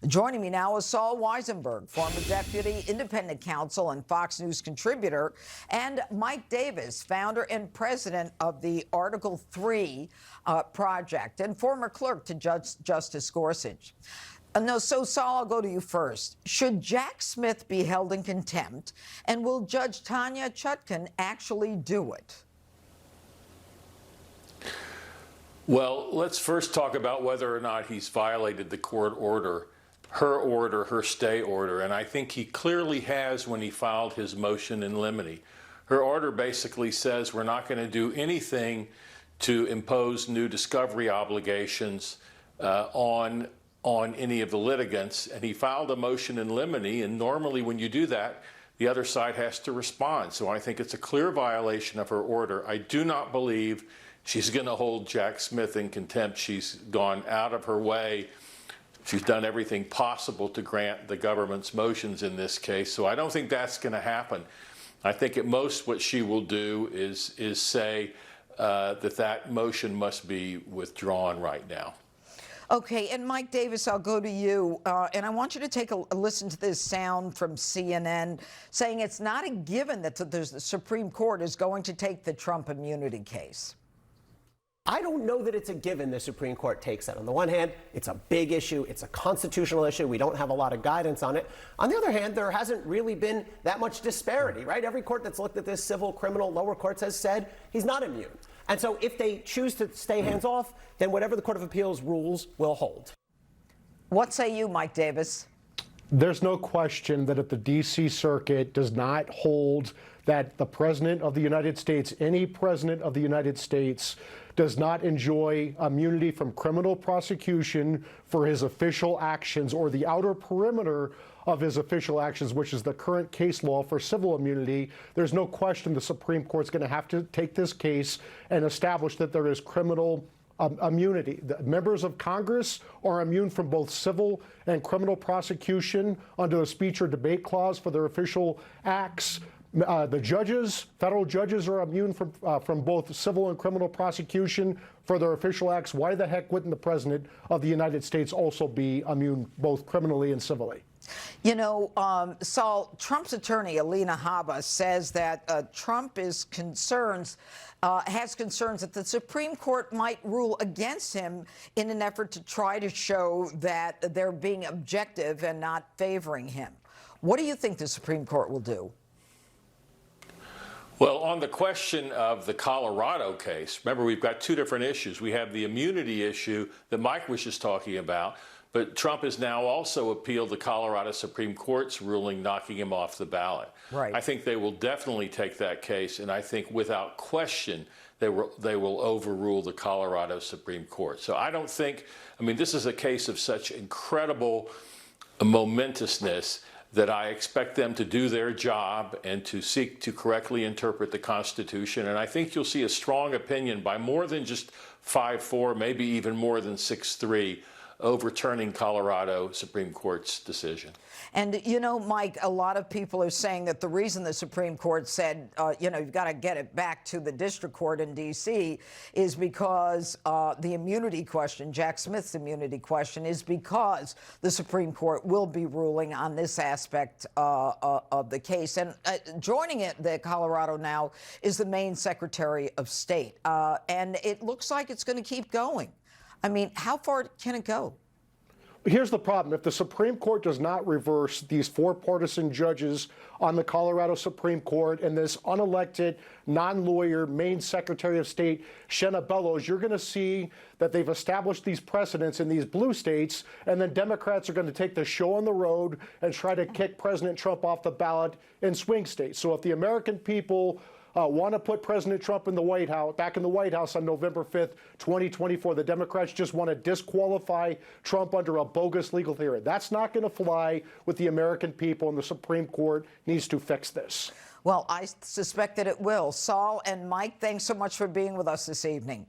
Joining me now is Saul Weisenberg, former deputy independent counsel and Fox News contributor, and Mike Davis, founder and president of the Article 3 project and former clerk to Justice Gorsuch. So Saul, I'll go to you first. Should Jack Smith be held in contempt, and will Judge Tanya Chutkan actually do it? Well, let's first talk about whether or not he's violated the court order, her stay order, and I think he clearly has when he filed his motion in limine. Her order basically says we're not going to do anything to impose new discovery obligations on any of the litigants, and he filed a motion in limine, and normally when you do that, the other side has to respond. So I think it's a clear violation of her order. I do not believe she's going to hold Jack Smith in contempt. She's gone out of her way. She's done everything possible to grant the government's motions in this case. So I don't think that's going to happen. I think at most what she will do is say that motion must be withdrawn right now. Okay, and Mike Davis, I'll go to you, and I want you to take a listen to this sound from CNN saying it's not a given that the Supreme Court is going to take the Trump immunity case. I don't know that it's a given the Supreme Court takes that. On the one hand, it's a big issue. It's a constitutional issue. We don't have a lot of guidance on it. On the other hand, there hasn't really been that much disparity, right? Every court that's looked at this, civil, criminal, lower courts, has said he's not immune. And so if they choose to stay hands off, then whatever the Court of Appeals rules will hold. What say you, Mike Davis? There's no question that if the D.C. Circuit does not hold that the President of the United States, any President of the United States, does not enjoy immunity from criminal prosecution for his official actions or the outer perimeter of his official actions, which is the current case law for civil immunity, there's no question the Supreme Court's going to have to take this case and establish that there is criminal immunity. The members of Congress are immune from both civil and criminal prosecution under the speech or debate clause for their official acts. The judges, federal judges, are immune from both civil and criminal prosecution for their official acts. Why the heck wouldn't the President of the United States also be immune both criminally and civilly? You know, Saul, Trump's attorney, Alina Habba, says that Trump has concerns that the Supreme Court might rule against him in an effort to try to show that they're being objective and not favoring him. What do you think the Supreme Court will do? Well, on the question of the Colorado case, remember, we've got two different issues. We have the immunity issue that Mike was just talking about, but Trump has now also appealed the Colorado Supreme Court's ruling knocking him off the ballot. Right. I think they will definitely take that case, and I think without question they will overrule the Colorado Supreme Court. So I don't think, I mean, this is a case of such incredible momentousness that I expect them to do their job and to seek to correctly interpret the Constitution. And I think you'll see a strong opinion by more than just 5-4, maybe even more than 6-3, overturning Colorado Supreme Court's decision. And, you know, Mike, a lot of people are saying that the reason the Supreme Court said, you know, you've got to get it back to the district court in D.C. is because the immunity question, Jack Smith's immunity question, is because the Supreme Court will be ruling on this aspect of the case. And joining the Colorado now is the Maine Secretary of State. And it looks like it's going to keep going. I mean, how far can it go? Here's the problem. If the Supreme Court does not reverse these four partisan judges on the Colorado Supreme Court and this unelected, non-lawyer Maine Secretary of State, Shenna Bellows, you're going to see that they've established these precedents in these blue states, and then Democrats are going to take the show on the road and try to kick President Trump off the ballot in swing states. So if the American people want to put President Trump in the White House, back in the White House on November 5th, 2024. The Democrats just want to disqualify Trump under a bogus legal theory. That's not going to fly with the American people, and the Supreme Court needs to fix this. Well, I suspect that it will. Saul and Mike, thanks so much for being with us this evening.